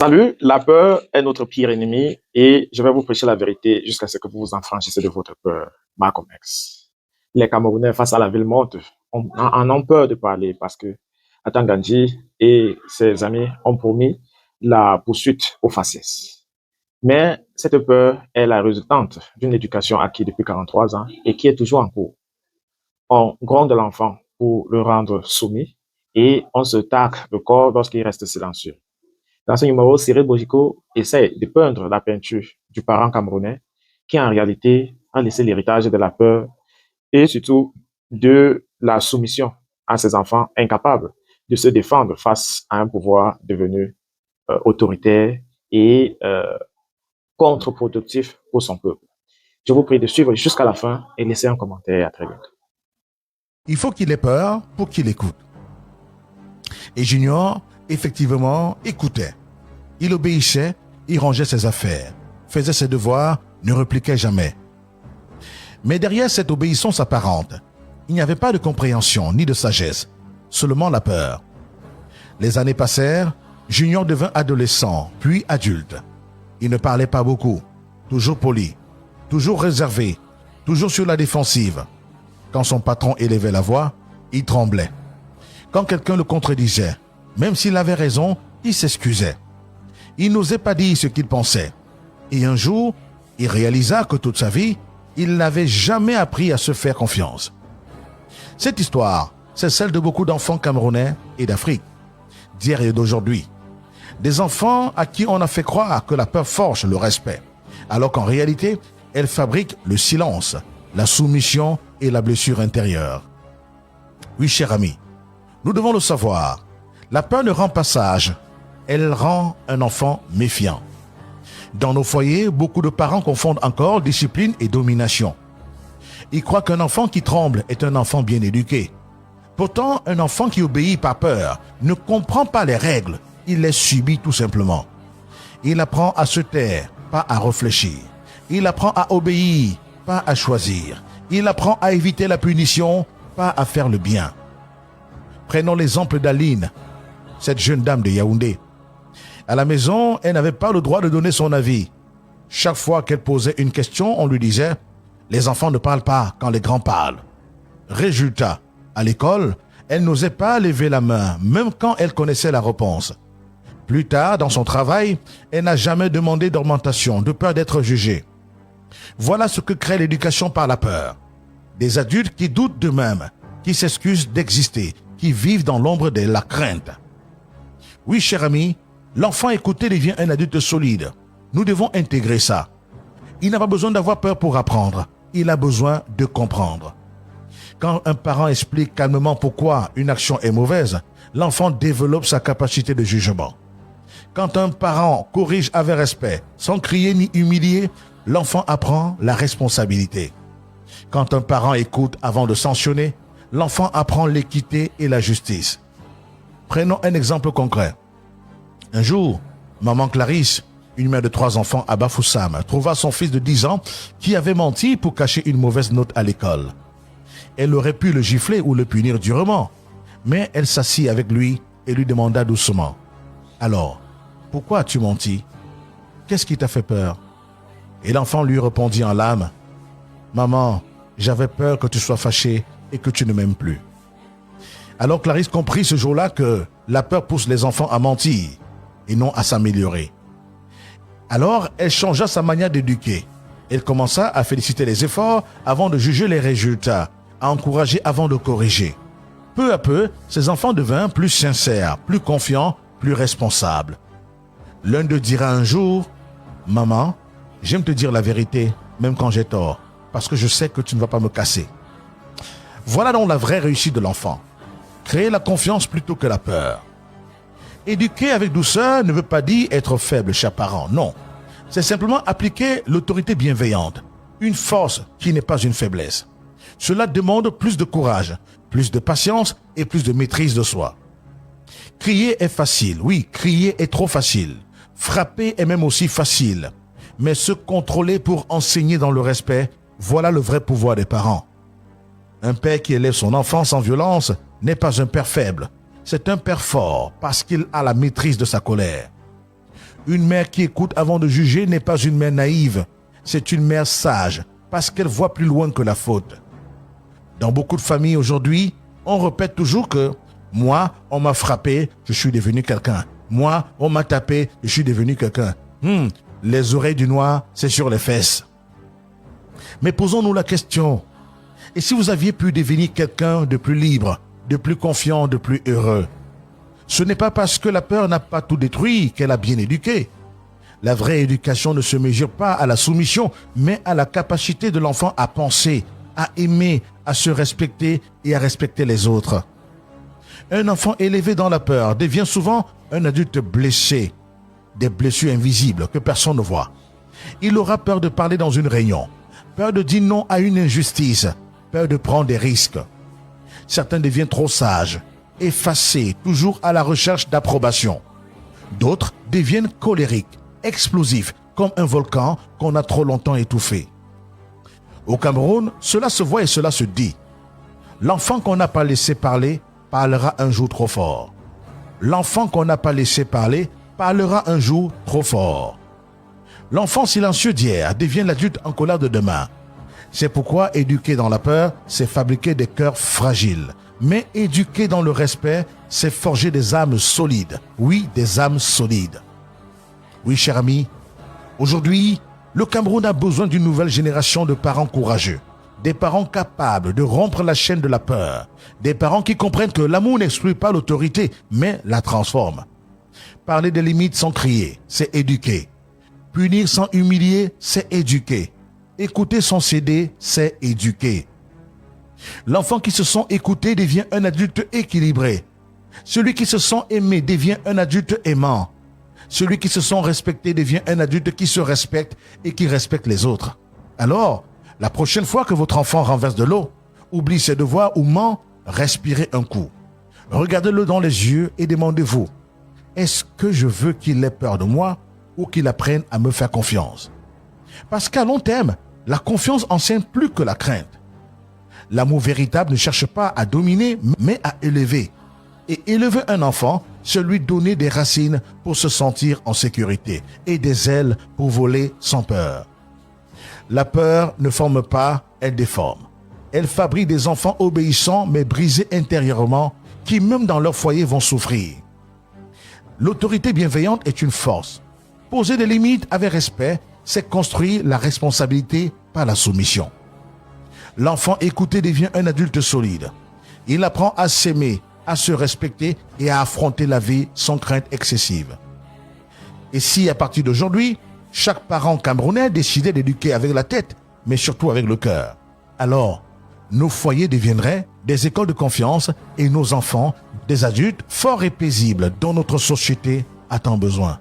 Salut, la peur est notre pire ennemi et je vais vous prêcher la vérité jusqu'à ce que vous vous affranchissez de votre peur. Malcolm X. Les Camerounais face à la ville morte en ont peur de parler parce que Atan Gandhi et ses amis ont promis la poursuite aux faciès. Mais cette peur est la résultante d'une éducation acquise depuis 43 ans et qui est toujours en cours. On gronde l'enfant pour le rendre soumis et on se tacle le corps lorsqu'il reste silencieux. Dans ce numéro, Cyril Bojico essaie de peindre la peinture du parent camerounais qui, en réalité, a laissé l'héritage de la peur et surtout de la soumission à ses enfants incapables de se défendre face à un pouvoir devenu autoritaire et contre-productif pour son peuple. Je vous prie de suivre jusqu'à la fin et laissez un commentaire. À très bientôt. Il faut qu'il ait peur pour qu'il écoute. Et Junior, effectivement, écoutait. Il obéissait, il rangeait ses affaires, faisait ses devoirs, ne répliquait jamais. Mais derrière cette obéissance apparente, il n'y avait pas de compréhension ni de sagesse, seulement la peur. Les années passèrent, Junior devint adolescent, puis adulte. Il ne parlait pas beaucoup, toujours poli, toujours réservé, toujours sur la défensive. Quand son patron élevait la voix, il tremblait. Quand quelqu'un le contredisait, même s'il avait raison, il s'excusait. Il n'osait pas dire ce qu'il pensait. Et un jour, il réalisa que toute sa vie, il n'avait jamais appris à se faire confiance. Cette histoire, c'est celle de beaucoup d'enfants camerounais et d'Afrique, d'hier et d'aujourd'hui. Des enfants à qui on a fait croire que la peur forge le respect, alors qu'en réalité, elle fabrique le silence, la soumission et la blessure intérieure. Oui, cher ami, nous devons le savoir. La peur ne rend pas sage, elle rend un enfant méfiant. Dans nos foyers, beaucoup de parents confondent encore discipline et domination. Ils croient qu'un enfant qui tremble est un enfant bien éduqué. Pourtant, un enfant qui obéit par peur ne comprend pas les règles, il les subit tout simplement. Il apprend à se taire, pas à réfléchir. Il apprend à obéir, pas à choisir. Il apprend à éviter la punition, pas à faire le bien. Prenons l'exemple d'Aline, cette jeune dame de Yaoundé. À la maison, elle n'avait pas le droit de donner son avis. Chaque fois qu'elle posait une question, on lui disait « Les enfants ne parlent pas quand les grands parlent ». Résultat, à l'école, elle n'osait pas lever la main, même quand elle connaissait la réponse. Plus tard, dans son travail, elle n'a jamais demandé d'augmentation, de peur d'être jugée. Voilà ce que crée l'éducation par la peur. Des adultes qui doutent d'eux-mêmes, qui s'excusent d'exister, qui vivent dans l'ombre de la crainte. Oui, cher ami, l'enfant écouté devient un adulte solide. Nous devons intégrer ça. Il n'a pas besoin d'avoir peur pour apprendre. Il a besoin de comprendre. Quand un parent explique calmement pourquoi une action est mauvaise, l'enfant développe sa capacité de jugement. Quand un parent corrige avec respect, sans crier ni humilier, l'enfant apprend la responsabilité. Quand un parent écoute avant de sanctionner, l'enfant apprend l'équité et la justice. Prenons un exemple concret. Un jour, maman Clarisse, une mère de 3 enfants à Bafoussam, trouva son fils de 10 ans qui avait menti pour cacher une mauvaise note à l'école. Elle aurait pu le gifler ou le punir durement, mais elle s'assit avec lui et lui demanda doucement « Alors, pourquoi as-tu menti? Qu'est-ce qui t'a fait peur ?» Et l'enfant lui répondit en larmes « Maman, j'avais peur que tu sois fâchée et que tu ne m'aimes plus. » Alors Clarisse comprit ce jour-là que la peur pousse les enfants à mentir et non à s'améliorer. Alors elle changea sa manière d'éduquer. Elle commença à féliciter les efforts avant de juger les résultats, à encourager avant de corriger. Peu à peu, ses enfants devinrent plus sincères, plus confiants, plus responsables. L'un d'eux dira un jour « Maman, j'aime te dire la vérité, même quand j'ai tort, parce que je sais que tu ne vas pas me casser. » Voilà donc la vraie réussite de l'enfant. Créer la confiance plutôt que la peur. Éduquer avec douceur ne veut pas dire être faible, cher parent, non. C'est simplement appliquer l'autorité bienveillante, une force qui n'est pas une faiblesse. Cela demande plus de courage, plus de patience et plus de maîtrise de soi. Crier est facile, oui, crier est trop facile. Frapper est même aussi facile. Mais se contrôler pour enseigner dans le respect, voilà le vrai pouvoir des parents. Un père qui élève son enfant sans violence n'est pas un père faible. C'est un père fort parce qu'il a la maîtrise de sa colère. Une mère qui écoute avant de juger n'est pas une mère naïve. C'est une mère sage, parce qu'elle voit plus loin que la faute. Dans beaucoup de familles aujourd'hui, on répète toujours que « moi, on m'a frappé, je suis devenu quelqu'un. Moi, on m'a tapé, je suis devenu quelqu'un. Les oreilles du noir, c'est sur les fesses. » Mais posons-nous la question. Et si vous aviez pu devenir quelqu'un de plus libre, de plus confiant, de plus heureux? Ce n'est pas parce que la peur n'a pas tout détruit qu'elle a bien éduqué. La vraie éducation ne se mesure pas à la soumission, mais à la capacité de l'enfant à penser, à aimer, à se respecter et à respecter les autres. Un enfant élevé dans la peur devient souvent un adulte blessé, des blessures invisibles que personne ne voit. Il aura peur de parler dans une réunion, peur de dire non à une injustice, peur de prendre des risques. Certains deviennent trop sages, effacés, toujours à la recherche d'approbation. D'autres deviennent colériques, explosifs, comme un volcan qu'on a trop longtemps étouffé. Au Cameroun, cela se voit et cela se dit. L'enfant qu'on n'a pas laissé parler parlera un jour trop fort. L'enfant qu'on n'a pas laissé parler parlera un jour trop fort. L'enfant silencieux d'hier devient l'adulte en colère de demain. C'est pourquoi éduquer dans la peur, c'est fabriquer des cœurs fragiles. Mais éduquer dans le respect, c'est forger des âmes solides. Oui, des âmes solides. Oui, cher ami, aujourd'hui, le Cameroun a besoin d'une nouvelle génération de parents courageux. Des parents capables de rompre la chaîne de la peur. Des parents qui comprennent que l'amour n'exclut pas l'autorité, mais la transforme. Parler des limites sans crier, c'est éduquer. Punir sans humilier, c'est éduquer. Écouter sans céder, c'est éduquer. L'enfant qui se sent écouté devient un adulte équilibré. Celui qui se sent aimé devient un adulte aimant. Celui qui se sent respecté devient un adulte qui se respecte et qui respecte les autres. Alors, la prochaine fois que votre enfant renverse de l'eau, oublie ses devoirs ou ment, respirez un coup. Regardez-le dans les yeux et demandez-vous, est-ce que je veux qu'il ait peur de moi ou qu'il apprenne à me faire confiance? Parce qu'à long terme, la confiance enseigne plus que la crainte. L'amour véritable ne cherche pas à dominer, mais à élever. Et élever un enfant, c'est lui donner des racines pour se sentir en sécurité et des ailes pour voler sans peur. La peur ne forme pas, elle déforme. Elle fabrique des enfants obéissants mais brisés intérieurement qui même dans leur foyer vont souffrir. L'autorité bienveillante est une force. Poser des limites avec respect, c'est construire la responsabilité par la soumission. L'enfant écouté devient un adulte solide. Il apprend à s'aimer, à se respecter et à affronter la vie sans crainte excessive. Et si à partir d'aujourd'hui, chaque parent camerounais décidait d'éduquer avec la tête, mais surtout avec le cœur, alors nos foyers deviendraient des écoles de confiance et nos enfants des adultes forts et paisibles dont notre société a tant besoin.